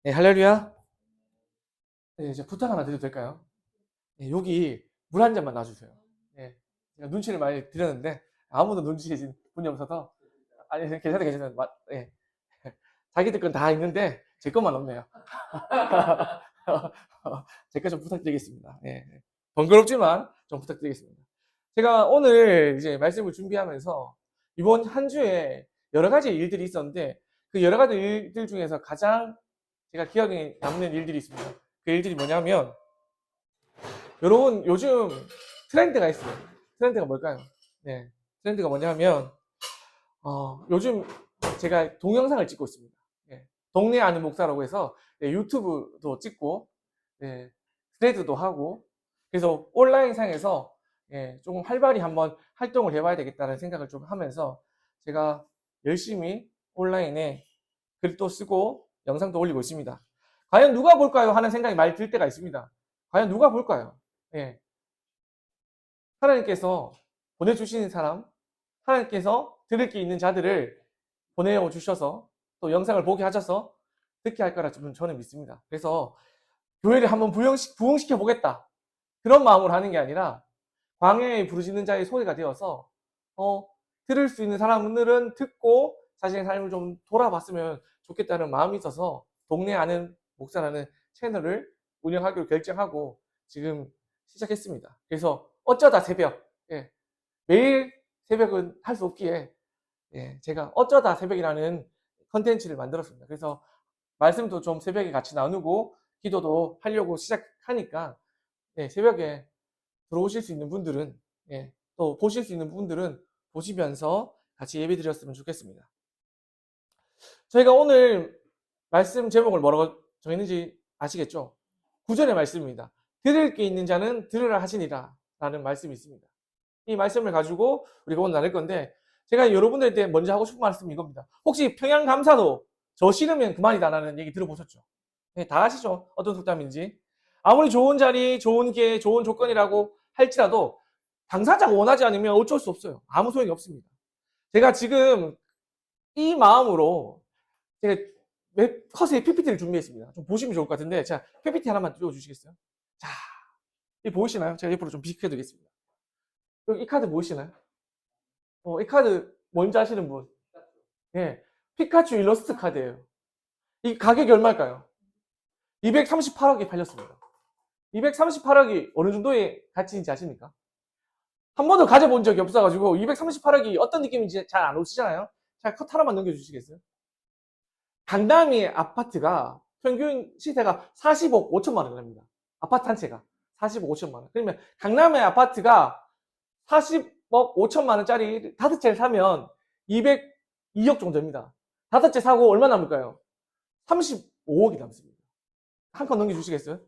네, 할렐루야. 네, 이제 부탁 하나 드려도 될까요? 네, 여기 물 한 잔만 놔주세요. 네, 제가 눈치를 많이 드렸는데 아무도 눈치 주신 분이 없어서 아니 괜찮아요. 네. 자기들 건 다 있는데 제 것만 없네요. 제 거 좀 부탁드리겠습니다. 네, 네. 번거롭지만 좀 부탁드리겠습니다. 제가 오늘 이제 말씀을 준비하면서 이번 한 주에 여러 가지 일들이 있었는데 그 여러 가지 일들 중에서 가장 제가 기억에 남는 일들이 있습니다. 그 일들이 뭐냐면 여러분 요즘 트렌드가 있어요. 트렌드가 뭘까요? 네, 트렌드가 뭐냐면 요즘 제가 동영상을 찍고 있습니다. 예, 동네 아는 목사라고 해서 예, 유튜브도 찍고 예, 스레드도 하고 그래서 온라인상에서 예, 조금 활발히 한번 활동을 해봐야 되겠다는 생각을 좀 하면서 제가 열심히 온라인에 글도 쓰고 영상도 올리고 있습니다. 과연 누가 볼까요? 하는 생각이 많이 들 때가 있습니다. 과연 누가 볼까요? 예, 하나님께서 보내주시는 사람, 하나님께서 들을 게 있는 자들을 보내어 주셔서 또 영상을 보게 하셔서 듣게 할 거라 저는 믿습니다. 그래서 교회를 한번 부흥시켜 보겠다. 그런 마음으로 하는 게 아니라 광야에 부르짖는 자의 소리가 되어서 어, 들을 수 있는 사람들은 듣고 자신의 삶을 좀 돌아봤으면 좋겠다는 마음이 있어서 동네 아는 목사라는 채널을 운영하기로 결정하고 지금 시작했습니다. 그래서 어쩌다 새벽, 예, 매일 새벽은 할 수 없기에 예, 제가 어쩌다 새벽이라는 컨텐츠를 만들었습니다. 그래서 말씀도 좀 새벽에 같이 나누고 기도도 하려고 시작하니까 예, 새벽에 들어오실 수 있는 분들은 예, 또 보실 수 있는 분들은 보시면서 같이 예배 드렸으면 좋겠습니다. 저희가 오늘 말씀 제목을 뭐라고 정했는지 아시겠죠? 구절의 말씀입니다. 들을 게 있는 자는 들으라 하시니라 라는 말씀이 있습니다. 이 말씀을 가지고 우리가 오늘 나눌 건데 제가 여러분들한테 먼저 하고 싶은 말씀이 이겁니다. 혹시 평양 감사도 저 싫으면 그만이다라는 얘기 들어보셨죠? 네, 다 아시죠? 어떤 속담인지. 아무리 좋은 자리, 좋은 기회, 좋은 조건이라고 할지라도 당사자가 원하지 않으면 어쩔 수 없어요. 아무 소용이 없습니다. 제가 지금 이 마음으로 제가 컷에 PPT를 준비했습니다. 좀 보시면 좋을 것 같은데 자, PPT 하나만 띄워주시겠어요? 자, 이 보이시나요? 제가 옆으로 좀 비켜드리겠습니다. 여기 이 카드 보이시나요? 이 카드 뭔지 아시는 분? 예, 피카츄 일러스트 카드예요. 이 가격이 얼마일까요? 238억에 팔렸습니다. 238억이 어느 정도의 가치인지 아십니까? 한 번도 가져본 적이 없어가지고 238억이 어떤 느낌인지 잘 안 오시잖아요. 자, 컷 하나만 넘겨주시겠어요? 강남의 아파트가 평균 시세가 40억 5천만 원입니다. 아파트 한 채가 40억 5천만 원. 그러면 강남의 아파트가 40억 5천만 원짜리 다섯 채를 사면 202억 정도입니다. 다섯 채 사고 얼마 남을까요? 35억이 남습니다. 한 칸 넘겨주시겠어요?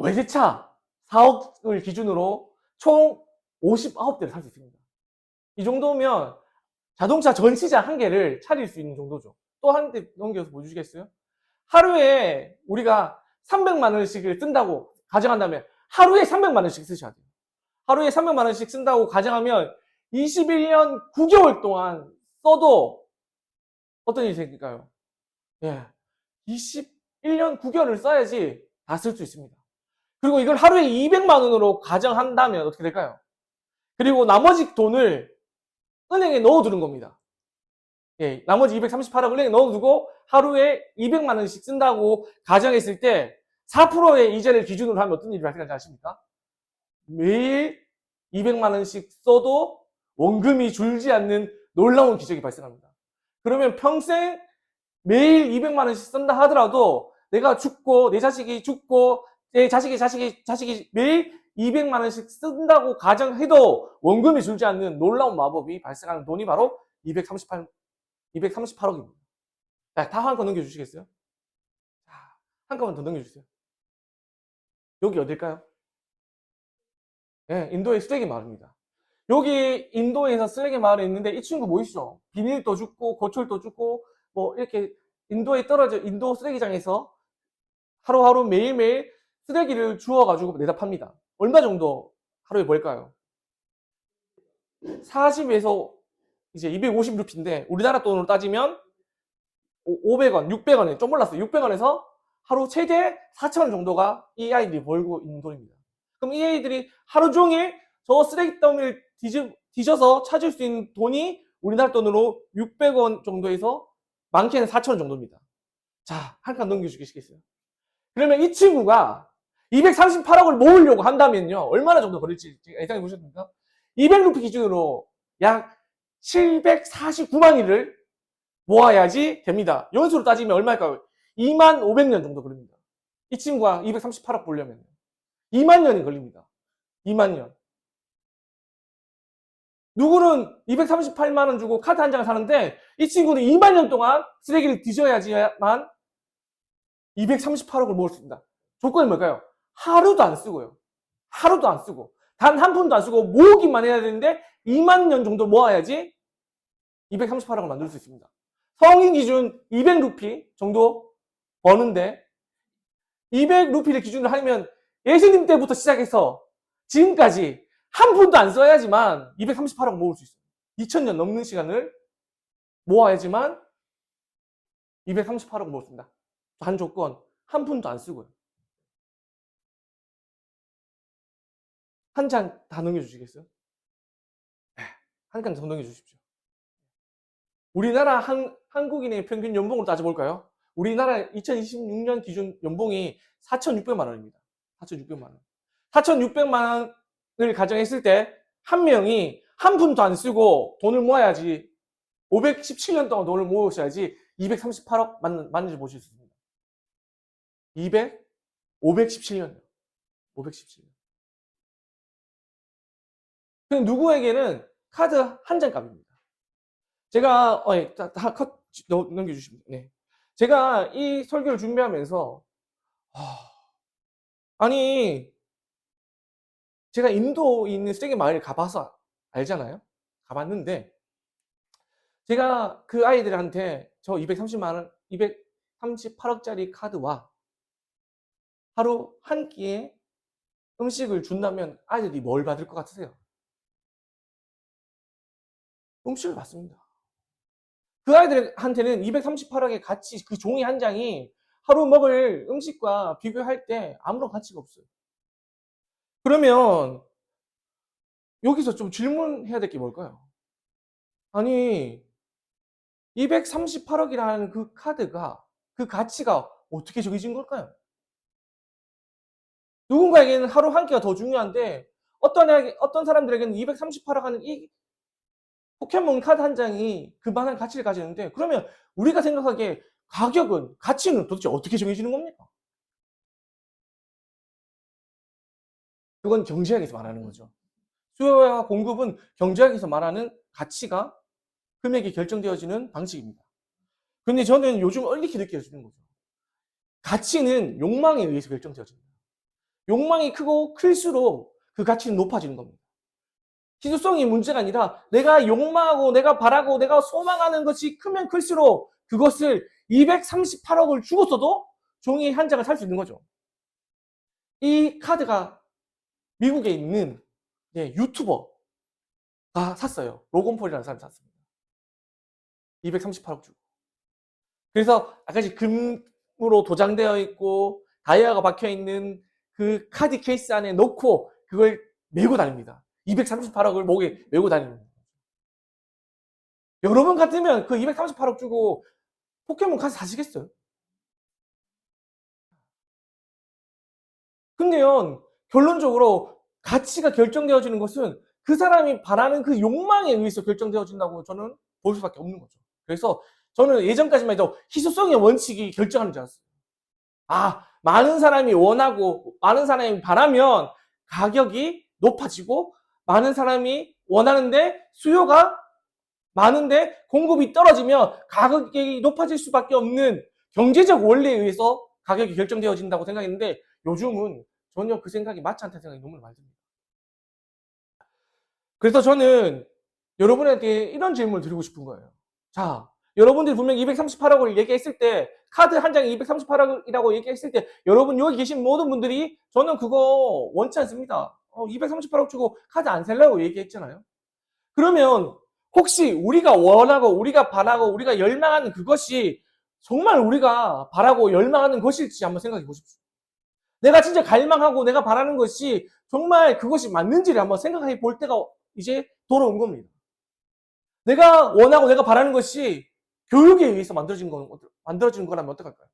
외제차 4억을 기준으로 총 59대를 살 수 있습니다. 이 정도면 자동차 전 시장 한 개를 차릴 수 있는 정도죠. 또 한 대 넘겨서 보여주시겠어요? 하루에 우리가 300만 원씩을 쓴다고 가정한다면 하루에 300만 원씩 쓰셔야 돼요. 하루에 300만 원씩 쓴다고 가정하면 21년 9개월 동안 써도 어떤 일이 생길까요? 예. 21년 9개월을 써야지 다 쓸 수 있습니다. 그리고 이걸 하루에 200만 원으로 가정한다면 어떻게 될까요? 그리고 나머지 돈을 은행에 넣어두는 겁니다. 예, 나머지 238억 은행에 넣어두고 하루에 200만 원씩 쓴다고 가정했을 때 4%의 이자를 기준으로 하면 어떤 일이 발생하는지 아십니까? 매일 200만 원씩 써도 원금이 줄지 않는 놀라운 기적이 발생합니다. 그러면 평생 매일 200만 원씩 쓴다 하더라도 내가 죽고 내 자식이 죽고 내 자식이 매일 200만 원씩 쓴다고 가정해도 원금이 줄지 않는 놀라운 마법이 발생하는 돈이 바로 238억입니다. 자, 다 한 건 넘겨주시겠어요? 자, 한 건만 더 넘겨주세요. 여기 어딜까요? 네, 인도의 쓰레기 마을입니다. 여기 인도에서 쓰레기 마을에 있는데 이 친구 보이시죠? 비닐도 줍고 고철도 줍고 뭐 이렇게 인도에 떨어져 인도 쓰레기장에서 하루하루 매일매일 쓰레기를 주워가지고 내다 팝니다. 얼마 정도 하루에 벌까요? 40에서 이제 250루피인데 우리나라 돈으로 따지면 500원, 600원에 좀 올랐어요. 600원에서 하루 최대 4,000원 정도가 이 아이들이 벌고 있는 돈입니다. 그럼 이 아이들이 하루 종일 저 쓰레기 더미를 뒤져서 찾을 수 있는 돈이 우리나라 돈으로 600원 정도에서 많게는 4,000원 정도입니다. 자, 한 칸 넘겨주시겠어요? 그러면 이 친구가 238억을 모으려고 한다면요, 얼마나 정도 걸릴지 예상해 보셨습니까? 200루피 기준으로 약 749만 일을 모아야지 됩니다. 연수로 따지면 얼마일까요? 2만 500년 정도 걸립니다. 이 친구가 238억 보려면 2만 년이 걸립니다. 2만 년. 누구는 238만 원 주고 카드 한 장을 사는데 이 친구는 2만 년 동안 쓰레기를 뒤져야지만 238억을 모을 수 있습니다. 조건이 뭘까요? 하루도 안 쓰고요. 하루도 안 쓰고 단 한 푼도 안 쓰고 모으기만 해야 되는데 2만 년 정도 모아야지 238억을 만들 수 있습니다. 성인 기준 200루피 정도 버는데 200루피를 기준으로 하면 예수님 때부터 시작해서 지금까지 한 푼도 안 써야지만 238억 모을 수 있어요. 2000년 넘는 시간을 모아야지만 238억 모을 수 있습니다. 단 조건 한 푼도 안 쓰고요. 한 장 다 넘겨주시겠어요? 한 장 더 넘겨주십시오. 우리나라 한국인의 평균 연봉으로 따져볼까요? 우리나라 2026년 기준 연봉이 4,600만 원입니다. 4,600만 원. 4,600만 원을 가정했을 때 한 명이 한 푼도 안 쓰고 돈을 모아야지 517년 동안 돈을 모으셔야지 238억 맞는지 보실 수 있습니다. 517년이요. 517년. 그럼 누구에게는 카드 한 장 값입니다. 제가 컷 넘겨주십니다. 네. 제가 이 설교를 준비하면서 아니 제가 인도에 있는 쓰레기 마을에 가봐서 알잖아요. 가봤는데 제가 그 아이들한테 저 230만 원, 238억짜리 카드와 하루 한 끼에 음식을 준다면 아이들이 뭘 받을 것 같으세요? 음식을 받습니다. 그 아이들한테는 238억의 가치, 그 종이 한 장이 하루 먹을 음식과 비교할 때 아무런 가치가 없어요. 그러면 여기서 좀 질문해야 될 게 뭘까요? 아니 238억이라는 그 카드가 그 가치가 어떻게 정해진 걸까요? 누군가에게는 하루 한 끼가 더 중요한데 어떤 사람들에게는 238억 하는 이 포켓몬 카드 한 장이 그만한 가치를 가지는데 그러면 우리가 생각하기에 가격은 가치는 도대체 어떻게 정해지는 겁니까? 그건 경제학에서 말하는 거죠. 수요와 공급은 경제학에서 말하는 가치가 금액이 결정되어지는 방식입니다. 근데 저는 요즘 이렇게 느껴지는 거죠. 가치는 욕망에 의해서 결정되어집니다. 욕망이 크고 클수록 그 가치는 높아지는 겁니다. 희소성이 문제가 아니라 내가 욕망하고 내가 바라고 내가 소망하는 것이 크면 클수록 그것을 238억을 주고서도 종이 한 장을 살 수 있는 거죠. 이 카드가 미국에 있는 유튜버가 샀어요. 로건 폴이라는 사람이 샀습니다. 238억 주고. 그래서 아까지 금으로 도장되어 있고 다이아가 박혀 있는 그 카드 케이스 안에 넣고 그걸 메고 다닙니다. 238억을 목에 메고 다닙니다. 여러분 같으면 그 238억 주고 포켓몬 카드 사시겠어요? 근데요, 결론적으로 가치가 결정되어지는 것은 그 사람이 바라는 그 욕망에 의해서 결정되어진다고 저는 볼 수밖에 없는 거죠. 그래서 저는 예전까지만 해도 희소성의 원칙이 결정하는 줄 알았어요. 아, 많은 사람이 원하고 많은 사람이 바라면 가격이 높아지고 많은 사람이 원하는데 수요가 많은데 공급이 떨어지면 가격이 높아질 수밖에 없는 경제적 원리에 의해서 가격이 결정되어진다고 생각했는데 요즘은 전혀 그 생각이 맞지 않다는 생각이 너무 많이 듭니다. 그래서 저는 여러분한테 이런 질문을 드리고 싶은 거예요. 자, 여러분들이 분명히 238억을 얘기했을 때 카드 한 장에 238억이라고 얘기했을 때 여러분 여기 계신 모든 분들이 저는 그거 원치 않습니다. 238억 주고 카드 안 살려고 얘기했잖아요. 그러면 혹시 우리가 원하고 우리가 바라고 우리가 열망하는 그것이 정말 우리가 바라고 열망하는 것일지 한번 생각해 보십시오. 내가 진짜 갈망하고 내가 바라는 것이 정말 그것이 맞는지를 한번 생각해 볼 때가 이제 돌아온 겁니다. 내가 원하고 내가 바라는 것이 교육에 의해서 만들어지는 거라면 어떡할까요?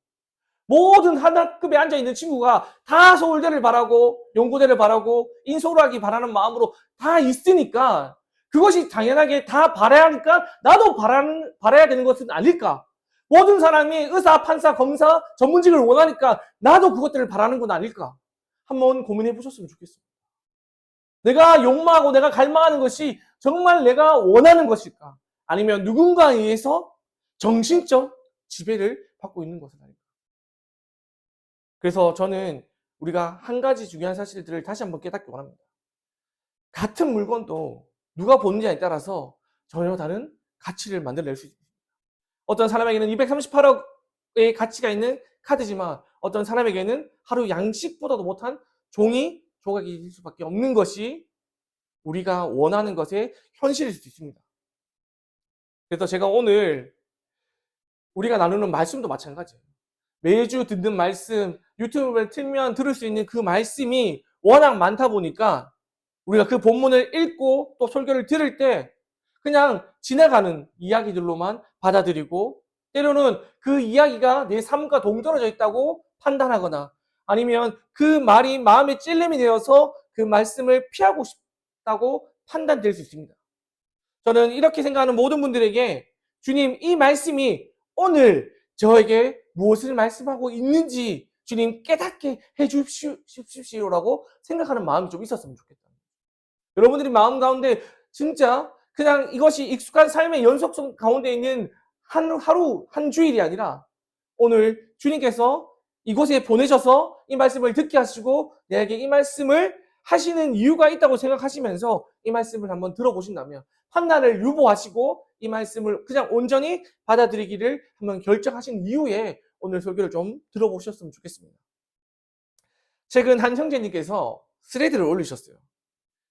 모든 하나급에 앉아있는 친구가 다 서울대를 바라고 연구대를 바라고 인서울하기 바라는 마음으로 다 있으니까 그것이 당연하게 다 바라야 하니까 나도 바라야 되는 것은 아닐까? 모든 사람이 의사, 판사, 검사, 전문직을 원하니까 나도 그것들을 바라는 건 아닐까? 한번 고민해 보셨으면 좋겠어요. 내가 욕망하고 내가 갈망하는 것이 정말 내가 원하는 것일까? 아니면 누군가에 의해서 정신적 지배를 받고 있는 것은 아닐까? 그래서 저는 우리가 한 가지 중요한 사실들을 다시 한번 깨닫기 원합니다. 같은 물건도 누가 보느냐에 따라서 전혀 다른 가치를 만들어낼 수 있습니다. 어떤 사람에게는 238억의 가치가 있는 카드지만 어떤 사람에게는 하루 양식보다도 못한 종이 조각이 될 수밖에 없는 것이 우리가 원하는 것의 현실일 수도 있습니다. 그래서 제가 오늘 우리가 나누는 말씀도 마찬가지예요. 매주 듣는 말씀, 유튜브를 틀면 들을 수 있는 그 말씀이 워낙 많다 보니까 우리가 그 본문을 읽고 또 설교를 들을 때 그냥 지나가는 이야기들로만 받아들이고 때로는 그 이야기가 내 삶과 동떨어져 있다고 판단하거나 아니면 그 말이 마음에 찔림이 되어서 그 말씀을 피하고 싶다고 판단될 수 있습니다. 저는 이렇게 생각하는 모든 분들에게 주님 이 말씀이 오늘 저에게 무엇을 말씀하고 있는지 주님 깨닫게 해주십시오라고 생각하는 마음이 좀 있었으면 좋겠다. 여러분들이 마음 가운데 진짜 그냥 이것이 익숙한 삶의 연속성 가운데 있는 하루, 한 주일이 아니라 오늘 주님께서 이곳에 보내셔서 이 말씀을 듣게 하시고 내게 이 말씀을 하시는 이유가 있다고 생각하시면서 이 말씀을 한번 들어보신다면 판단을 유보하시고 이 말씀을 그냥 온전히 받아들이기를 한번 결정하신 이후에 오늘 설교를 좀 들어보셨으면 좋겠습니다. 최근 한 형제님께서 스레드를 올리셨어요.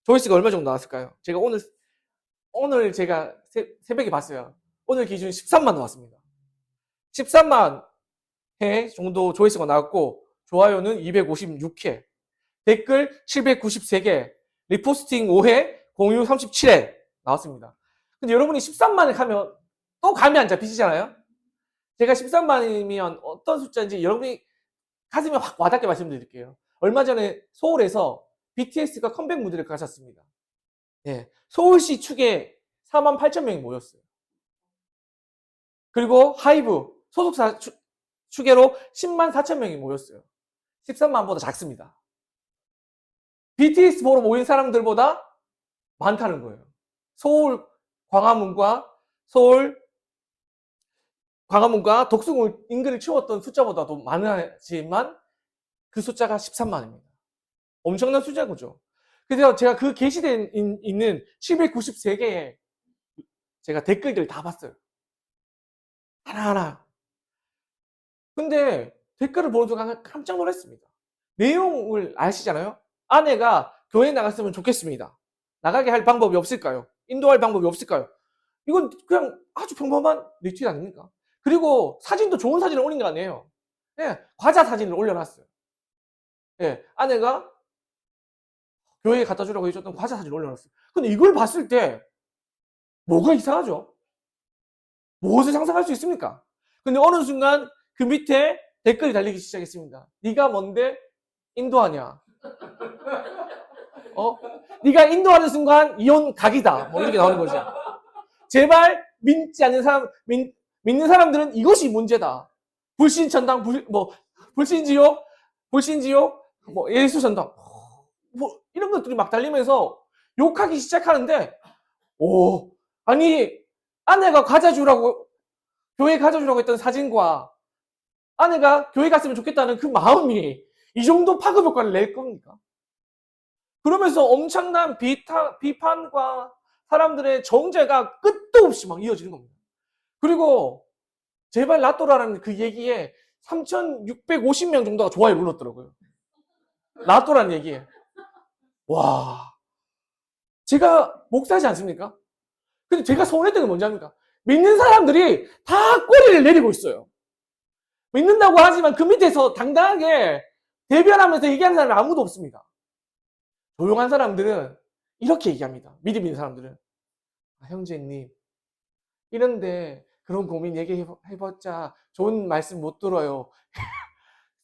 조회수가 얼마 정도 나왔을까요? 제가 오늘 제가 새벽에 봤어요. 오늘 기준 13만 나왔습니다. 13만 회 정도 조회수가 나왔고 좋아요는 256회, 댓글 793개, 리포스팅 5회, 공유 37회 나왔습니다. 근데 여러분이 13만을 가면 또 감이 안 잡히시잖아요? 제가 13만이면 어떤 숫자인지 여러분이 가슴에 확 와닿게 말씀드릴게요. 얼마 전에 서울에서 BTS가 컴백 무대를 가셨습니다. 예, 서울시 축에 4만 8천 명이 모였어요. 그리고 하이브 소속사 축에로 10만 4천 명이 모였어요. 13만보다 작습니다. BTS 보러 모인 사람들보다 많다는 거예요. 서울 광화문과 덕수궁 인근을 채웠던 숫자보다도 많지만 그 숫자가 13만입니다. 엄청난 숫자죠. 그래서 제가 그 게시되어 있는 793개의 제가 댓글들을 다 봤어요. 하나하나. 근데 댓글을 보는 순간 깜짝 놀랐습니다. 내용을 아시잖아요? 아내가 교회 나갔으면 좋겠습니다. 나가게 할 방법이 없을까요? 인도할 방법이 없을까요? 이건 그냥 아주 평범한 리트윗 아닙니까? 그리고 사진도 좋은 사진을 올린 거 아니에요. 예, 과자 사진을 올려놨어요. 예, 아내가 교회에 갖다 주라고 해줬던 과자 사진을 올려놨어요. 근데 이걸 봤을 때 뭐가 이상하죠? 무엇을 상상할 수 있습니까? 근데 어느 순간 그 밑에 댓글이 달리기 시작했습니다. 네가 뭔데 인도하냐? 네가 인도하는 순간 이혼 각이다. 뭐 이렇게 나오는 거죠. 제발 믿지 않는 사람, 믿는 사람들은 이것이 문제다. 불신천당, 불신지옥, 뭐 예수전당, 뭐 이런 것들이 막 달리면서 욕하기 시작하는데, 아니 아내가 교회 과자 주라고 했던 사진과 아내가 교회 갔으면 좋겠다는 그 마음이 이 정도 파급 효과를 낼 겁니까? 그러면서 엄청난 비판과 사람들의 정죄가 끝도 없이 막 이어지는 겁니다. 그리고 제발 놔둬라라는 그 얘기에 3,650명 정도가 좋아요를 눌렀더라고요. 놔둬라는 얘기에. 와, 제가 목사지 않습니까? 근데 제가 서운했던 게 뭔지 압니까? 믿는 사람들이 다 꼬리를 내리고 있어요. 믿는다고 하지만 그 밑에서 당당하게 대변하면서 얘기하는 사람이 아무도 없습니다. 조용한 사람들은 이렇게 얘기합니다. 믿음 있는 사람들은. 형제님, 이런데 그런 고민 얘기해봤자 좋은 말씀 못 들어요.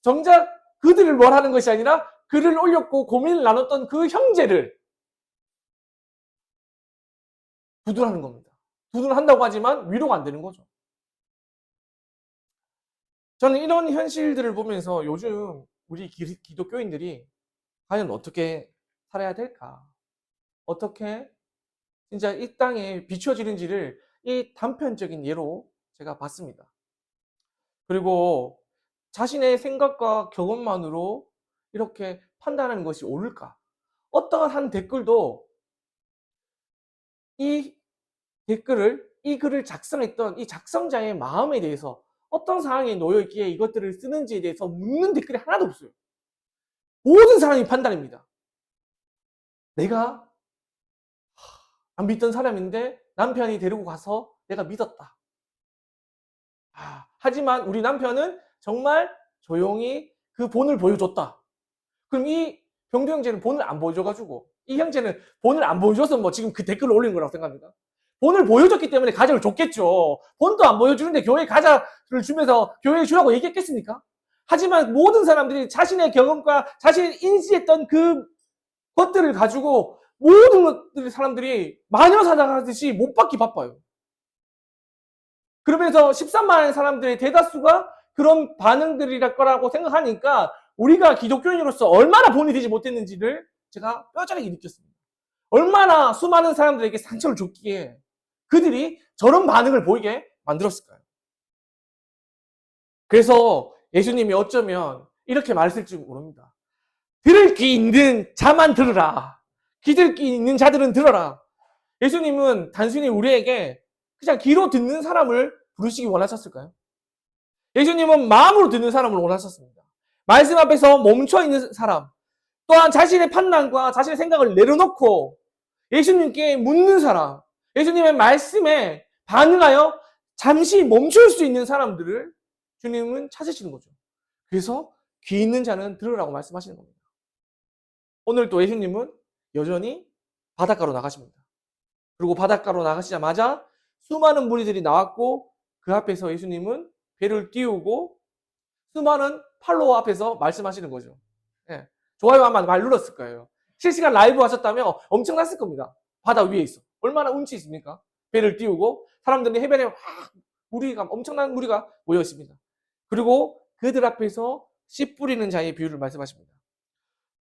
정작 그들을 뭘 하는 것이 아니라 글을 올렸고 고민을 나눴던 그 형제를 두둔하는 겁니다. 두둔한다고 하지만 위로가 안 되는 거죠. 저는 이런 현실들을 보면서 요즘 우리 기독교인들이 과연 어떻게 살아야 될까? 어떻게 진짜 이 땅에 비춰지는지를 이 단편적인 예로 제가 봤습니다. 그리고 자신의 생각과 경험만으로 이렇게 판단하는 것이 옳을까? 어떠한 한 댓글도 이 이 글을 작성했던 이 작성자의 마음에 대해서 어떤 상황에 놓여 있기에 이것들을 쓰는지에 대해서 묻는 댓글이 하나도 없어요. 모든 사람이 판단입니다. 내가 안 믿던 사람인데 남편이 데리고 가서 내가 믿었다. 하지만 우리 남편은 정말 조용히 그 본을 보여줬다. 그럼 이 병도 형제는 본을 안 보여줘가지고 이 형제는 본을 안 보여줘서 뭐 지금 그 댓글을 올린 거라고 생각합니다. 본을 보여줬기 때문에 가자를 줬겠죠. 본도 안 보여주는데 교회에 가자를 주면서 교회에 주라고 얘기했겠습니까? 하지만 모든 사람들이 자신의 경험과 자신이 인지했던 그 것들을 가지고 모든 것들 사람들이 마녀 사냥하듯이 못 받기 바빠요. 그러면서 13만 사람들의 대다수가 그런 반응들이랄 거라고 생각하니까 우리가 기독교인으로서 얼마나 본이 되지 못했는지를 제가 뼈저리게 느꼈습니다. 얼마나 수많은 사람들에게 상처를 줬기에 그들이 저런 반응을 보이게 만들었을까요? 그래서 예수님이 어쩌면 이렇게 말했을지 모릅니다. 들을 귀 있는 자만 들으라. 귀 들을 귀 있는 자들은 들어라. 예수님은 단순히 우리에게 그냥 귀로 듣는 사람을 부르시기 원하셨을까요? 예수님은 마음으로 듣는 사람을 원하셨습니다. 말씀 앞에서 멈춰있는 사람, 또한 자신의 판단과 자신의 생각을 내려놓고 예수님께 묻는 사람, 예수님의 말씀에 반응하여 잠시 멈출 수 있는 사람들을 주님은 찾으시는 거죠. 그래서 귀 있는 자는 들으라고 말씀하시는 겁니다. 오늘 또 예수님은 여전히 바닷가로 나가십니다. 그리고 바닷가로 나가시자마자 수많은 무리들이 나왔고 그 앞에서 예수님은 배를 띄우고 수많은 팔로워 앞에서 말씀하시는 거죠. 예. 좋아요 아마 말 눌렀을 거예요. 실시간 라이브 하셨다면 엄청났을 겁니다. 바다 위에 있어. 얼마나 운치 있습니까? 배를 띄우고 사람들이 해변에 무리가 엄청난 무리가 모여 있습니다. 그리고 그들 앞에서 씨 뿌리는 자의 비유를 말씀하십니다.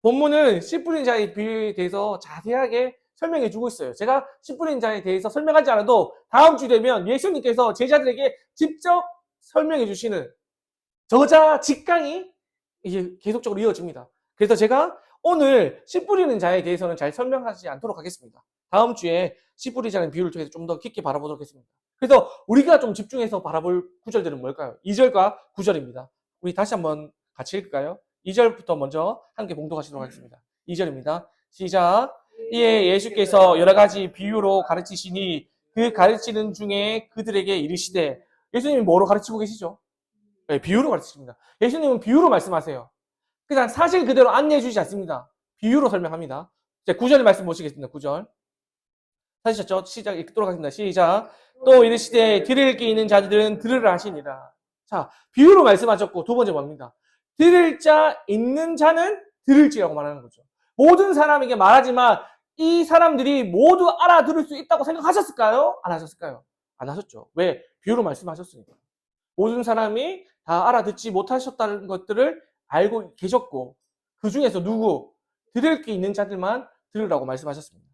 본문은 씨 뿌리는 자의 비유에 대해서 자세하게 설명해 주고 있어요. 제가 씨 뿌리는 자에 대해서 설명하지 않아도 다음 주 되면 예수님께서 제자들에게 직접 설명해 주시는 저자 직강이 이게 계속적으로 이어집니다. 그래서 제가 오늘 씨 뿌리는 자에 대해서는 잘 설명하지 않도록 하겠습니다. 다음 주에 씨 뿌리자는 비유를 통해서 좀 더 깊게 바라보도록 하겠습니다. 그래서 우리가 좀 집중해서 바라볼 구절들은 뭘까요? 2절과 9절입니다. 우리 다시 한번 같이 읽을까요? 2절부터 먼저 함께 봉독하시도록 하겠습니다. 2절입니다. 시작. 이에 예수께서 여러 가지 비유로 가르치시니 그 가르치는 중에 그들에게 이르시되 예수님이 뭐로 가르치고 계시죠? 네, 비유로 가르치십니다. 예수님은 비유로 말씀하세요. 그냥 사실 그대로 안내해 주지 않습니다. 비유로 설명합니다. 이제 9절 말씀 보시겠습니다. 9절. 찾으셨죠? 시작 읽도록 하겠습니다. 시작. 또 이르시되 들을 귀 있는 자들은 들으라 하시니라. 자, 비유로 말씀하셨고 두 번째 뭡니다. 들을 자 있는 자는 들을지라고 말하는 거죠. 모든 사람에게 말하지만 이 사람들이 모두 알아들을 수 있다고 생각하셨을까요? 안 하셨을까요? 안 하셨죠. 왜? 비유로 말씀하셨으니까. 모든 사람이 다 알아듣지 못하셨다는 것들을 알고 계셨고 그 중에서 누구? 들을 게 있는 자들만 들으라고 말씀하셨습니다.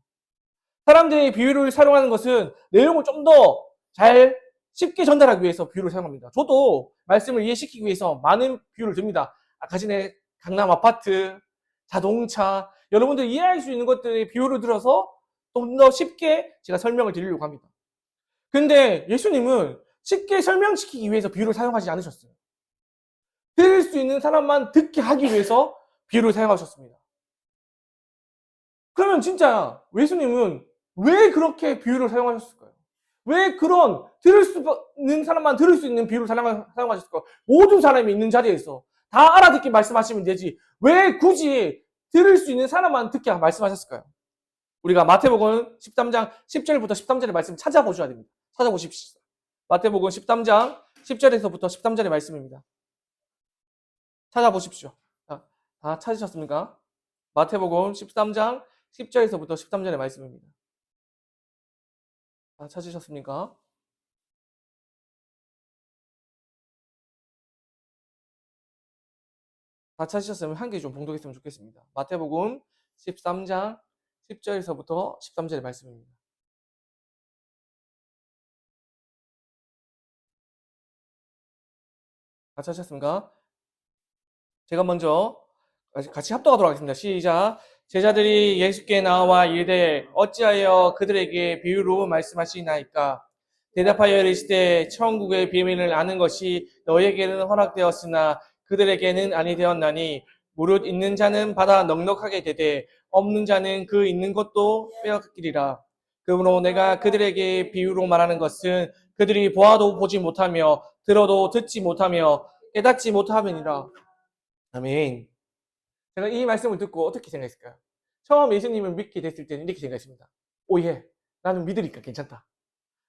사람들이 비유를 사용하는 것은 내용을 좀 더 잘 쉽게 전달하기 위해서 비유를 사용합니다. 저도 말씀을 이해시키기 위해서 많은 비유를 듭니다. 아까 전에 강남 아파트, 자동차, 여러분들이 이해할 수 있는 것들의 비유를 들어서 좀 더 쉽게 제가 설명을 드리려고 합니다. 근데 예수님은 쉽게 설명시키기 위해서 비유를 사용하지 않으셨어요. 들을 수 있는 사람만 듣게 하기 위해서 비유를 사용하셨습니다. 그러면 진짜 예수님은 왜 그렇게 비유를 사용하셨을까요? 왜 그런 들을 수 있는 사람만 들을 수 있는 비유를 사용하셨을까? 모든 사람이 있는 자리에서 다 알아듣게 말씀하시면 되지. 왜 굳이 들을 수 있는 사람만 듣게 말씀하셨을까요? 우리가 마태복음 13장 10절부터 13절의 말씀 찾아보셔야 됩니다. 찾아보십시오. 마태복음 13장 10절에서부터 13절의 말씀입니다. 찾아보십시오. 다 찾으셨습니까? 마태복음 13장 10절에서부터 13절의 말씀입니다. 다 찾으셨습니까? 다 찾으셨으면 한 개 좀 봉독했으면 좋겠습니다. 마태복음 13장 10절에서부터 13절의 말씀입니다. 다 찾으셨습니까? 제가 먼저 같이 합독하도록 하겠습니다. 시작. 제자들이 예수께 나와 이르되 어찌하여 그들에게 비유로 말씀하시나이까? 대답하여 이르시되 천국의 비밀을 아는 것이 너에게는 허락되었으나 그들에게는 아니 되었나니 무릇 있는 자는 받아 넉넉하게 되되 없는 자는 그 있는 것도 빼앗기리라. 그러므로 내가 그들에게 비유로 말하는 것은 그들이 보아도 보지 못하며 들어도 듣지 못하며 깨닫지 못함이니라. 아멘. 제가 이 말씀을 듣고 어떻게 생각했을까요? 처음 예수님을 믿게 됐을 때는 이렇게 생각했습니다. 오, 예. 나는 믿으니까 괜찮다.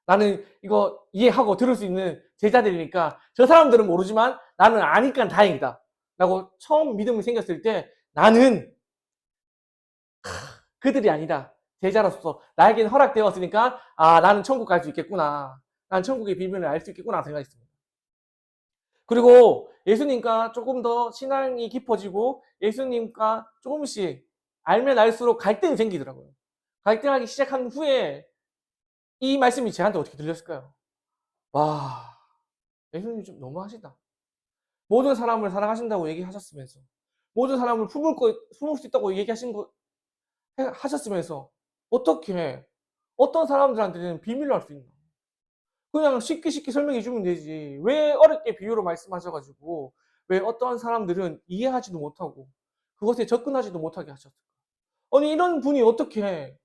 나는 이거 이해하고 들을 수 있는 제자들이니까 저 사람들은 모르지만 나는 아니까 다행이다. 라고 처음 믿음이 생겼을 때 나는 그들이 아니다. 제자로서 나에게는 허락되었으니까 나는 천국 갈 수 있겠구나. 난 천국의 비밀을 알 수 있겠구나 생각했습니다. 그리고 예수님과 조금 더 신앙이 깊어지고 예수님과 조금씩 알면 알수록 갈등이 생기더라고요. 갈등하기 시작한 후에 이 말씀이 저한테 어떻게 들렸을까요? 와, 예수님 좀 너무하시다. 모든 사람을 사랑하신다고 얘기하셨으면서 모든 사람을 품을 수 있다고 하셨으면서 어떻게 어떤 사람들한테는 비밀로 할 수 있나? 그냥 쉽게 설명해 주면 되지. 왜 어렵게 비유로 말씀하셔가지고 왜 어떠한 사람들은 이해하지도 못하고 그것에 접근하지도 못하게 하셨을까? 아니 이런 분이 어떻게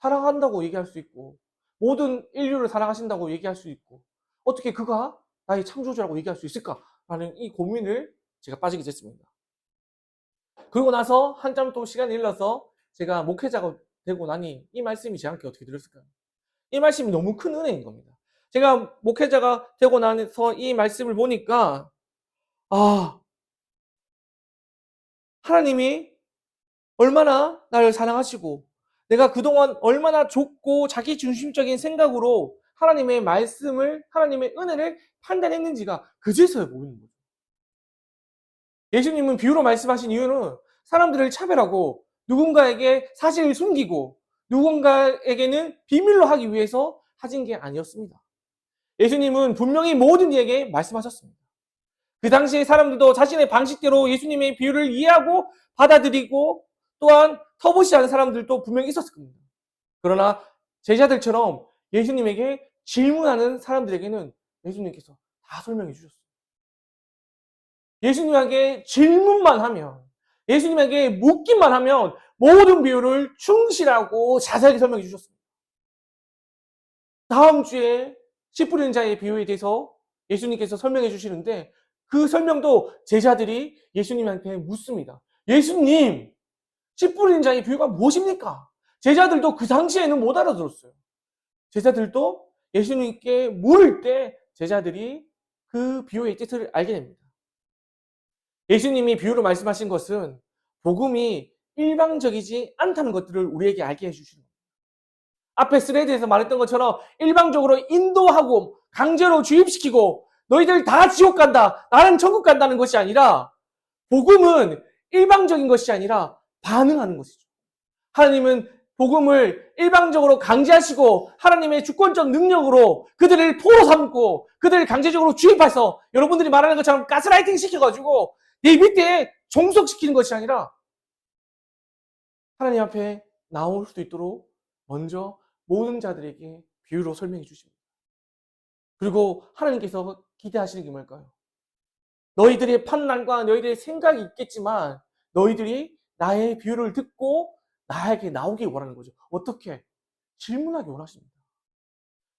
사랑한다고 얘기할 수 있고 모든 인류를 사랑하신다고 얘기할 수 있고 어떻게 그가 나의 창조주라고 얘기할 수 있을까라는 이 고민을 제가 빠지게 됐습니다. 그리고 나서 한참 또 시간이 흘러서 제가 목회자가 되고 나니 이 말씀이 저한테 어떻게 들렸을까요? 이 말씀이 너무 큰 은혜인 겁니다. 제가 목회자가 되고 나서 이 말씀을 보니까 하나님이 얼마나 나를 사랑하시고 내가 그동안 얼마나 좁고 자기중심적인 생각으로 하나님의 말씀을 하나님의 은혜를 판단했는지가 그제서야 보이는 거죠. 예수님은 비유로 말씀하신 이유는 사람들을 차별하고 누군가에게 사실을 숨기고 누군가에게는 비밀로 하기 위해서 하신 게 아니었습니다. 예수님은 분명히 모든 이에게 말씀하셨습니다. 그 당시에 사람들도 자신의 방식대로 예수님의 비유를 이해하고 받아들이고 또한 터부시 하는 사람들도 분명히 있었을 겁니다. 그러나 제자들처럼 예수님에게 질문하는 사람들에게는 예수님께서 다 설명해 주셨어요. 예수님에게 질문만 하면, 예수님에게 묻기만 하면 모든 비유를 충실하고 자세하게 설명해 주셨습니다. 다음 주에 씨 뿌리는 자의 비유에 대해서 예수님께서 설명해 주시는데 그 설명도 제자들이 예수님한테 묻습니다. 예수님, 씨 뿌리는 자의 비유가 무엇입니까? 제자들도 그 당시에는 못 알아들었어요. 제자들도 예수님께 물을 때 제자들이 그 비유의 뜻을 알게 됩니다. 예수님이 비유로 말씀하신 것은 복음이 일방적이지 않다는 것들을 우리에게 알게 해주시는 거예요. 앞에 스레드에서 말했던 것처럼 일방적으로 인도하고 강제로 주입시키고 너희들 다 지옥 간다, 나는 천국 간다는 것이 아니라 복음은 일방적인 것이 아니라 반응하는 것이죠. 하나님은 복음을 일방적으로 강제하시고 하나님의 주권적 능력으로 그들을 포로 삼고 그들을 강제적으로 주입해서 여러분들이 말하는 것처럼 가스라이팅 시켜가지고 내 밑에 종속시키는 것이 아니라 하나님 앞에 나올 수 있도록 먼저 모든 자들에게 비유로 설명해 주십니다. 그리고 하나님께서 기대하시는 게 뭘까요? 너희들의 판단과 너희들의 생각이 있겠지만 너희들이 나의 비유를 듣고 나에게 나오길 원하는 거죠. 어떻게? 질문하기 원하십니다.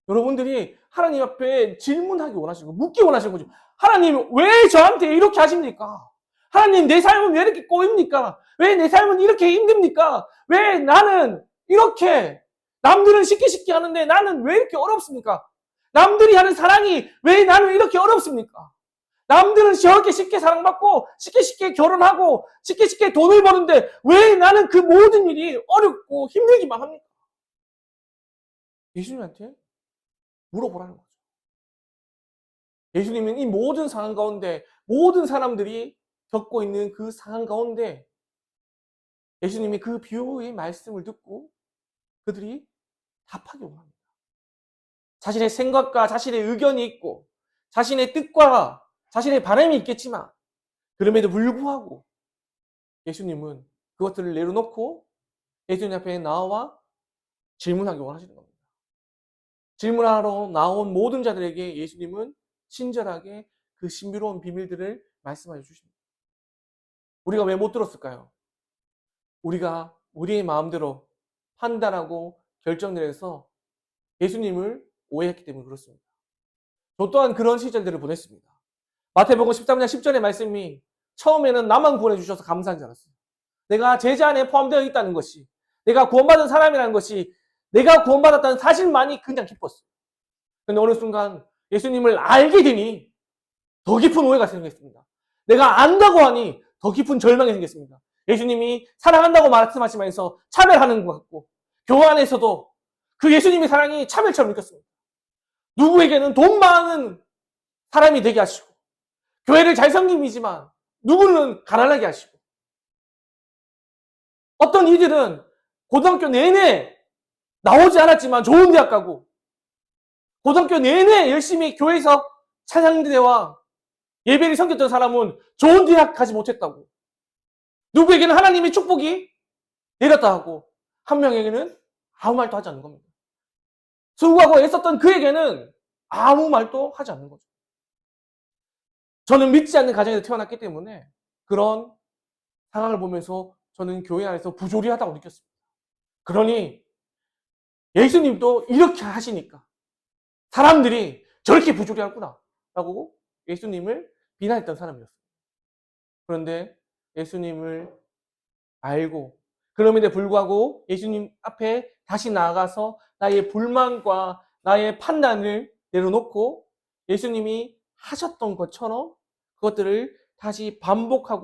여러분들이 하나님 앞에 질문하기 원하시는 거, 묻기 원하시는 거죠. 하나님, 왜 저한테 이렇게 하십니까? 하나님, 내 삶은 왜 이렇게 꼬입니까? 왜 내 삶은 이렇게 힘듭니까? 왜 나는 이렇게, 남들은 쉽게 하는데 나는 왜 이렇게 어렵습니까? 남들이 하는 사랑이 왜 나는 이렇게 어렵습니까? 남들은 저렇게 쉽게 사랑받고 쉽게 결혼하고 쉽게 돈을 버는데 왜 나는 그 모든 일이 어렵고 힘들기만 합니까? 예수님한테 물어보라는 거죠. 예수님은 이 모든 상황 가운데 모든 사람들이 겪고 있는 그 상황 가운데 예수님이 그 비유의 말씀을 듣고 그들이 답하기 원합니다. 자신의 생각과 자신의 의견이 있고 자신의 뜻과 자신의 바람이 있겠지만 그럼에도 불구하고 예수님은 그것들을 내려놓고 예수님 앞에 나와 질문하기 원하시는 겁니다. 질문하러 나온 모든 자들에게 예수님은 친절하게 그 신비로운 비밀들을 말씀하여 주십니다. 우리가 왜 못 들었을까요? 우리가 우리의 마음대로 판단하고 결정을 해서 예수님을 오해했기 때문에 그렇습니다. 저 또한 그런 시절들을 보냈습니다. 마태복음 13장 10절의 말씀이 처음에는 나만 구원해 주셔서 감사한 줄 알았어요. 내가 제자 안에 포함되어 있다는 것이, 내가 구원받은 사람이라는 것이, 내가 구원받았다는 사실만이 그냥 기뻤어요. 근데 어느 순간 예수님을 알게 되니 더 깊은 오해가 생겼습니다. 내가 안다고 하니 더 깊은 절망이 생겼습니다. 예수님이 사랑한다고 말씀하시면서 차별하는 것 같고 교회 안에서도 그 예수님의 사랑이 차별처럼 느꼈습니다. 누구에게는 돈 많은 사람이 되게 하시고 교회를 잘 섬김이지만 누구는 가난하게 하시고 어떤 이들은 고등학교 내내 나오지 않았지만 좋은 대학 가고 고등학교 내내 열심히 교회에서 찬양대회와 예배를 섬겼던 사람은 좋은 대학 가지 못했다고. 누구에게는 하나님의 축복이 내렸다 하고 한 명에게는 아무 말도 하지 않는 겁니다. 수고하고 애썼던 그에게는 아무 말도 하지 않는 거죠. 저는 믿지 않는 가정에서 태어났기 때문에 그런 상황을 보면서 저는 교회 안에서 부조리하다고 느꼈습니다. 그러니 예수님도 이렇게 하시니까 사람들이 저렇게 부조리하구나 라고 예수님을 비난했던 사람이었어요. 그런데 예수님을 알고 그럼에도 불구하고 예수님 앞에 다시 나아가서 나의 불만과 나의 판단을 내려놓고 예수님이 하셨던 것처럼 그것들을 다시 반복하다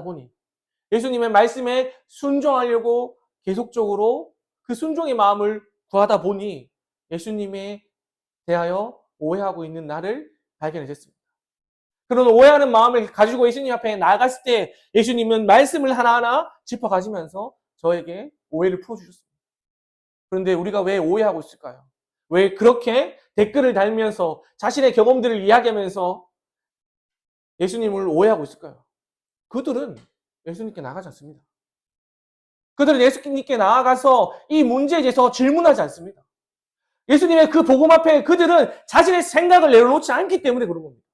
보니 예수님의 말씀에 순종하려고 계속적으로 그 순종의 마음을 구하다 보니 예수님에 대하여 오해하고 있는 나를 발견했습니다. 그런 오해하는 마음을 가지고 예수님 앞에 나아갔을 때 예수님은 말씀을 하나하나 짚어가시면서 저에게 오해를 풀어주셨습니다. 그런데 우리가 왜 오해하고 있을까요? 왜 그렇게 댓글을 달면서 자신의 경험들을 이야기하면서 예수님을 오해하고 있을까요? 그들은 예수님께 나아가지 않습니다. 그들은 예수님께 나아가서 이 문제에 대해서 질문하지 않습니다. 예수님의 그 복음 앞에 그들은 자신의 생각을 내려놓지 않기 때문에 그런 겁니다.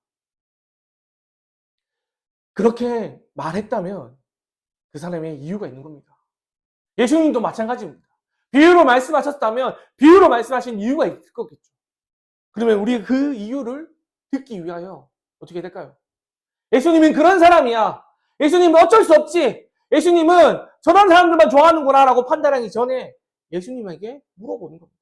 그렇게 말했다면 그 사람의 이유가 있는 겁니다. 예수님도 마찬가지입니다. 비유로 말씀하셨다면 비유로 말씀하신 이유가 있을 거겠죠. 그러면 우리 그 이유를 듣기 위하여 어떻게 될까요? 예수님은 그런 사람이야. 예수님은 어쩔 수 없지. 예수님은 저런 사람들만 좋아하는구나 라고 판단하기 전에 예수님에게 물어보는 겁니다.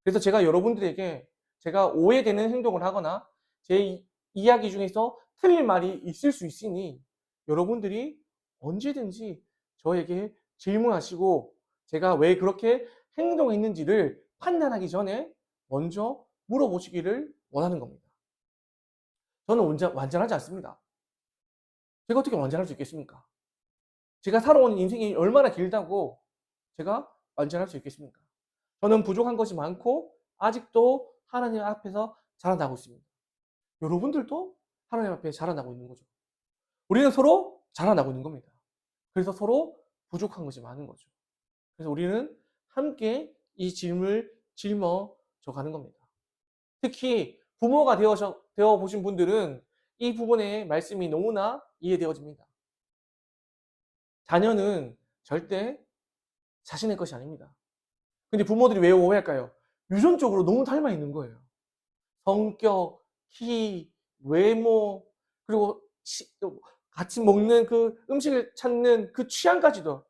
그래서 제가 여러분들에게 제가 오해되는 행동을 하거나 제 이야기 중에서 틀린 말이 있을 수 있으니 여러분들이 언제든지 저에게 질문하시고 제가 왜 그렇게 행동했는지를 판단하기 전에 먼저 물어보시기를 원하는 겁니다. 저는 완전하지 않습니다. 제가 어떻게 완전할 수 있겠습니까? 제가 살아온 인생이 얼마나 길다고 제가 완전할 수 있겠습니까? 저는 부족한 것이 많고 아직도 하나님 앞에서 자라나고 있습니다. 여러분들도 하나님 앞에 자라나고 있는 거죠. 우리는 서로 자라나고 있는 겁니다. 그래서 서로 부족한 것이 많은 거죠. 그래서 우리는 함께 이 짐을 짊어져 가는 겁니다. 특히 부모가 되어 보신 분들은 이 부분의 말씀이 너무나 이해되어집니다. 자녀는 절대 자신의 것이 아닙니다. 근데 부모들이 왜 오해할까요? 유전적으로 너무 닮아 있는 거예요. 성격, 키, 외모, 그리고 같이 먹는 그 음식을 찾는 그 취향까지도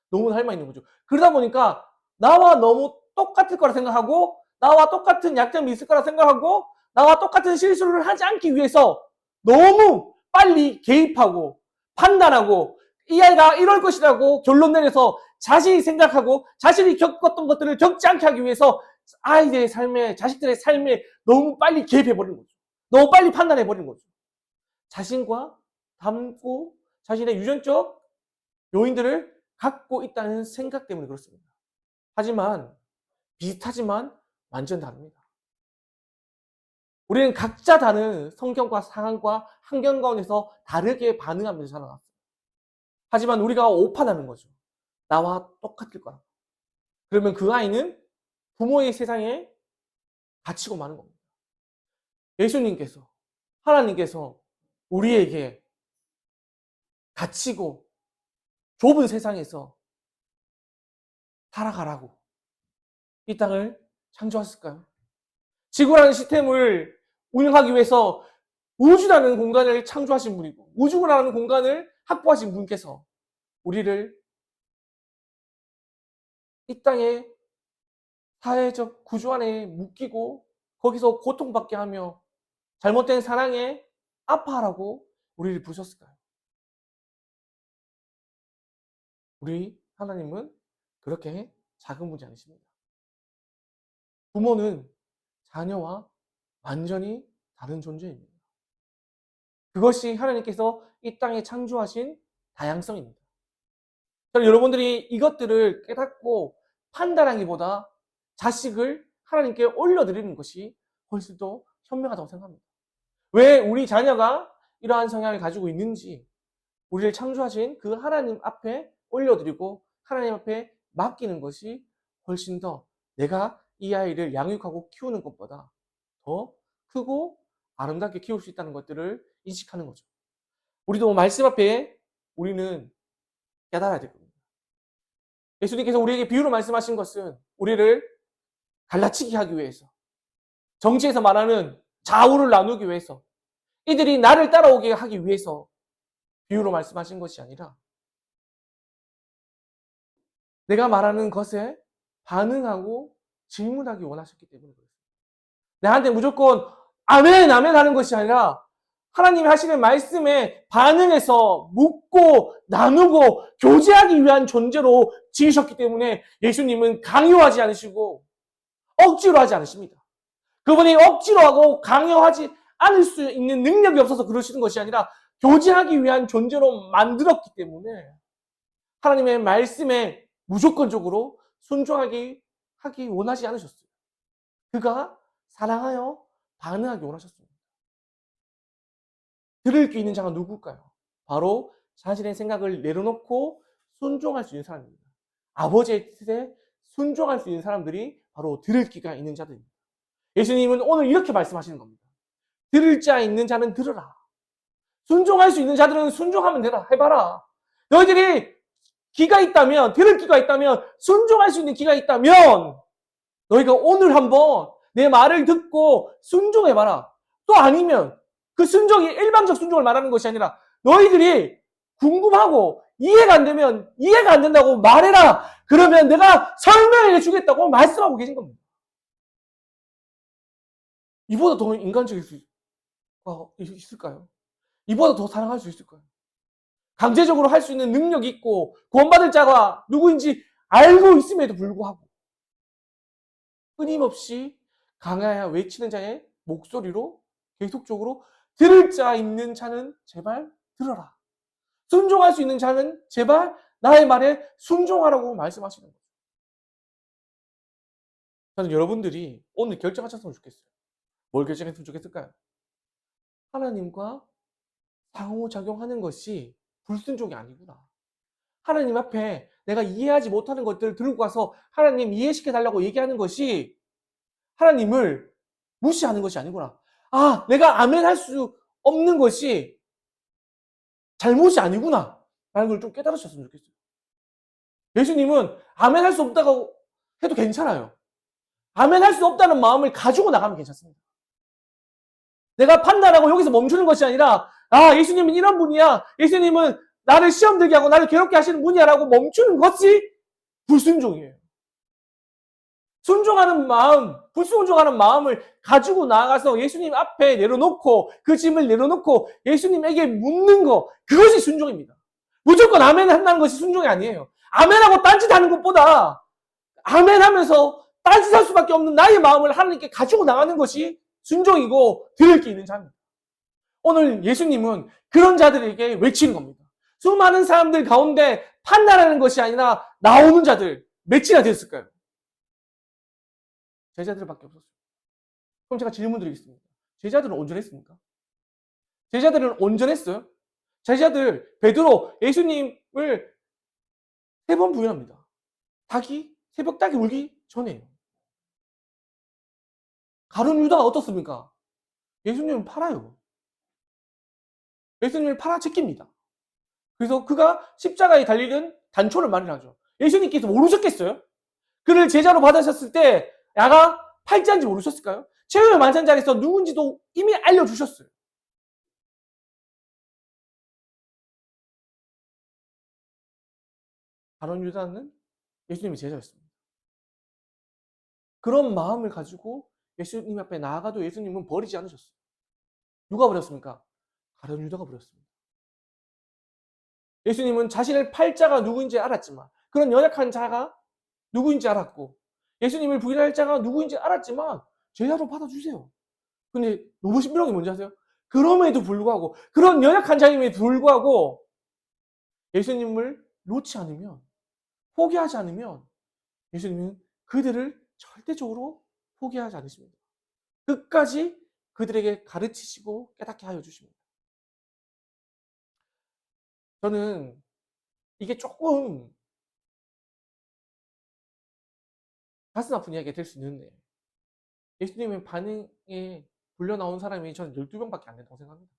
너무 닮아 있는 거죠. 그러다 보니까 나와 너무 똑같을 거라 생각하고, 나와 똑같은 약점이 있을 거라 생각하고, 나와 똑같은 실수를 하지 않기 위해서 너무 빨리 개입하고 판단하고 이 아이가 이럴 것이라고 결론 내려서 자신이 생각하고 자신이 겪었던 것들을 겪지 않게 하기 위해서 아이들의 삶에, 자식들의 삶에 너무 빨리 개입해버리는 거죠. 너무 빨리 판단해버리는 거죠. 자신과 닮고 자신의 유전적 요인들을 갖고 있다는 생각 때문에 그렇습니다. 하지만 비슷하지만 완전 다릅니다. 우리는 각자 다른 성격과 상황과 환경 가운데서 다르게 반응하면서 살아갔어요. 하지만 우리가 오판하는 거죠. 나와 똑같을 거야. 그러면 그 아이는 부모의 세상에 갇히고 마는 겁니다. 예수님께서, 하나님께서 우리에게 갇히고 좁은 세상에서 살아가라고 이 땅을 창조하셨을까요? 지구라는 시스템을 운영하기 위해서 우주라는 공간을 창조하신 분이고 우주라는 공간을 확보하신 분께서 우리를 이 땅의 사회적 구조 안에 묶이고 거기서 고통받게 하며 잘못된 사랑에 아파하라고 우리를 부르셨을까요? 우리 하나님은 그렇게 작은 분이 아니십니다. 부모는 자녀와 완전히 다른 존재입니다. 그것이 하나님께서 이 땅에 창조하신 다양성입니다. 여러분들이 이것들을 깨닫고 판단하기보다 자식을 하나님께 올려드리는 것이 훨씬 더 현명하다고 생각합니다. 왜 우리 자녀가 이러한 성향을 가지고 있는지 우리를 창조하신 그 하나님 앞에 올려드리고 하나님 앞에 맡기는 것이 훨씬 더 내가 이 아이를 양육하고 키우는 것보다 더 크고 아름답게 키울 수 있다는 것들을 인식하는 거죠. 우리도 말씀 앞에 우리는 깨달아야 될 겁니다. 예수님께서 우리에게 비유로 말씀하신 것은 우리를 갈라치기 하기 위해서, 정치에서 말하는 좌우를 나누기 위해서, 이들이 나를 따라오게 하기 위해서 비유로 말씀하신 것이 아니라 내가 말하는 것에 반응하고 질문하기 원하셨기 때문에 그렇습니다. 나한테 무조건 아멘, 아멘 하는 것이 아니라 하나님이 하시는 말씀에 반응해서 묻고 나누고 교제하기 위한 존재로 지으셨기 때문에 예수님은 강요하지 않으시고 억지로 하지 않으십니다. 그분이 억지로 하고 강요하지 않을 수 있는 능력이 없어서 그러시는 것이 아니라 교제하기 위한 존재로 만들었기 때문에 하나님의 말씀에 무조건적으로 순종하기 원하지 않으셨어요. 그가 사랑하여 반응하기 원하셨습니다. 들을 게 있는 자가 누굴까요? 바로 자신의 생각을 내려놓고 순종할 수 있는 사람입니다. 아버지의 뜻에 순종할 수 있는 사람들이 바로 들을 귀가 있는 자들입니다. 예수님은 오늘 이렇게 말씀하시는 겁니다. 들을 자 있는 자는 들으라. 순종할 수 있는 자들은 순종하면 되라. 해봐라. 너희들이 귀가 있다면, 들을 귀가 있다면, 순종할 수 있는 귀가 있다면 너희가 오늘 한번 내 말을 듣고 순종해봐라. 또 아니면 그 순종이 일방적 순종을 말하는 것이 아니라 너희들이 궁금하고 이해가 안 되면 이해가 안 된다고 말해라. 그러면 내가 설명해 주겠다고 말씀하고 계신 겁니다. 이보다 더 인간적일 수 있을까요? 이보다 더 사랑할 수 있을까요? 강제적으로 할 수 있는 능력이 있고 구원받을 자가 누구인지 알고 있음에도 불구하고 끊임없이 강하여 외치는 자의 목소리로 계속적으로 들을 자 있는 자는 제발 들어라. 순종할 수 있는 자는 제발 나의 말에 순종하라고 말씀하시는 거죠. 저는 여러분들이 오늘 결정하셨으면 좋겠어요. 뭘 결정했으면 좋겠을까요? 하나님과 상호작용하는 것이 불순종이 아니구나. 하나님 앞에 내가 이해하지 못하는 것들을 들고 가서 하나님 이해시켜달라고 얘기하는 것이 하나님을 무시하는 것이 아니구나. 아, 내가 아멘 할 수 없는 것이 잘못이 아니구나. 라는 걸 좀 깨달으셨으면 좋겠어요. 예수님은 아멘 할 수 없다고 해도 괜찮아요. 아멘할 수 없다는 마음을 가지고 나가면 괜찮습니다. 내가 판단하고 여기서 멈추는 것이 아니라 예수님은 이런 분이야. 예수님은 나를 시험 들게 하고 나를 괴롭게 하시는 분이야라고 멈추는 것이 불순종이에요. 순종하는 마음, 불순종하는 마음을 가지고 나가서 예수님 앞에 내려놓고 그 짐을 내려놓고 예수님에게 묻는 거, 그것이 순종입니다. 무조건 아멘 한다는 것이 순종이 아니에요. 아멘하고 딴짓하는 것보다 아멘하면서 딴짓할 수밖에 없는 나의 마음을 하나님께 가지고 나가는 것이 순종이고 들을 게 있는 자입니다. 오늘 예수님은 그런 자들에게 외치는 겁니다. 수많은 사람들 가운데 판단하는 것이 아니라 나오는 자들 몇이나 되었을까요? 제자들밖에 없었어요. 그럼 제가 질문 드리겠습니다. 제자들은 온전했습니까? 제자들은 온전했어요? 제자들 베드로 예수님을 3번 부인합니다. 새벽 닭이 울기 전에요. 가룟 유다가 어떻습니까? 예수님을 팔아요. 예수님을 팔아채깁니다. 그래서 그가 십자가에 달리는 단초를 마련하죠. 예수님께서 모르셨겠어요? 그를 제자로 받으셨을 때 야가 팔자인지 모르셨을까요? 최후의 만찬자리에서 누군지도 이미 알려주셨어요. 가룟 유다는 예수님의 제자였습니다. 그런 마음을 가지고 예수님 앞에 나아가도 예수님은 버리지 않으셨어요. 누가 버렸습니까? 가룟 유다가 버렸습니다. 예수님은 자신의 팔자가 누구인지 알았지만, 그런 연약한 자가 누구인지 알았고, 예수님을 부인할 자가 누구인지 알았지만 제자로 받아주세요. 근데 너무 신비로운 게 뭔지 아세요? 그럼에도 불구하고, 그런 연약한 자임에도 불구하고 예수님을 놓지 않으면, 포기하지 않으면 예수님은 그들을 절대적으로 포기하지 않으십니다. 끝까지 그들에게 가르치시고 깨닫게 하여 주십니다. 저는 이게 조금 가슴 아픈 이야기가 될 수 있는데, 예수님의 반응에 불려 나온 사람이 저는 12명밖에 안 된다고 생각합니다.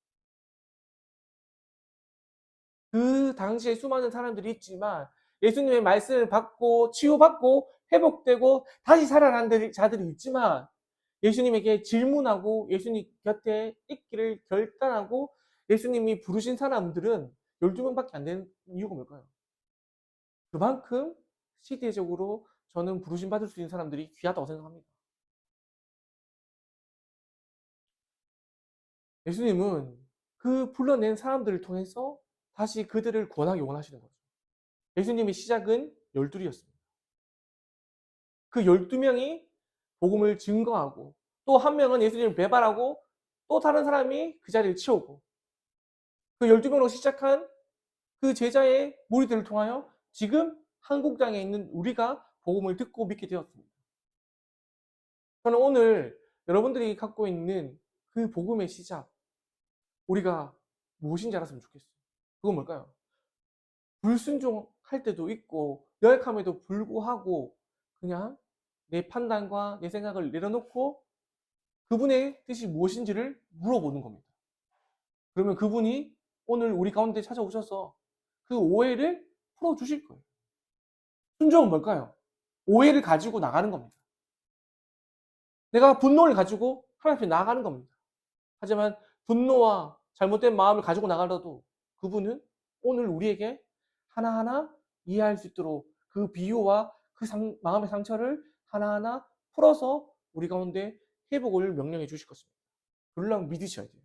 그 당시에 수많은 사람들이 있지만 예수님의 말씀을 받고 치유받고 회복되고 다시 살아난 자들이 있지만, 예수님에게 질문하고 예수님 곁에 있기를 결단하고 예수님이 부르신 사람들은 12명밖에 안 되는 이유가 뭘까요? 그만큼 시대적으로 저는 부르심 받을 수 있는 사람들이 귀하다고 생각합니다. 예수님은 그 불러낸 사람들을 통해서 다시 그들을 구원하기 원하시는 거죠. 예수님의 시작은 12이었습니다. 그 12명이 복음을 증거하고, 또 한 명은 예수님을 배반하고, 또 다른 사람이 그 자리를 채우고, 그 12명으로 시작한 그 제자의 무리들을 통하여 지금 한국 땅에 있는 우리가 복음을 듣고 믿게 되었습니다. 저는 오늘 여러분들이 갖고 있는 그 복음의 시작, 우리가 무엇인지 알았으면 좋겠어요. 그건 뭘까요? 불순종할 때도 있고 연약함에도 불구하고 그냥 내 판단과 내 생각을 내려놓고 그분의 뜻이 무엇인지를 물어보는 겁니다. 그러면 그분이 오늘 우리 가운데 찾아오셔서 그 오해를 풀어주실 거예요. 순종은 뭘까요? 오해를 가지고 나가는 겁니다. 내가 분노를 가지고 하나님 앞에 나아가는 겁니다. 하지만 분노와 잘못된 마음을 가지고 나가더라도 그분은 오늘 우리에게 하나하나 이해할 수 있도록 그 비유와 그 마음의 상처를 하나하나 풀어서 우리 가운데 회복을 명령해 주실 것입니다. 그러려면 믿으셔야 돼요.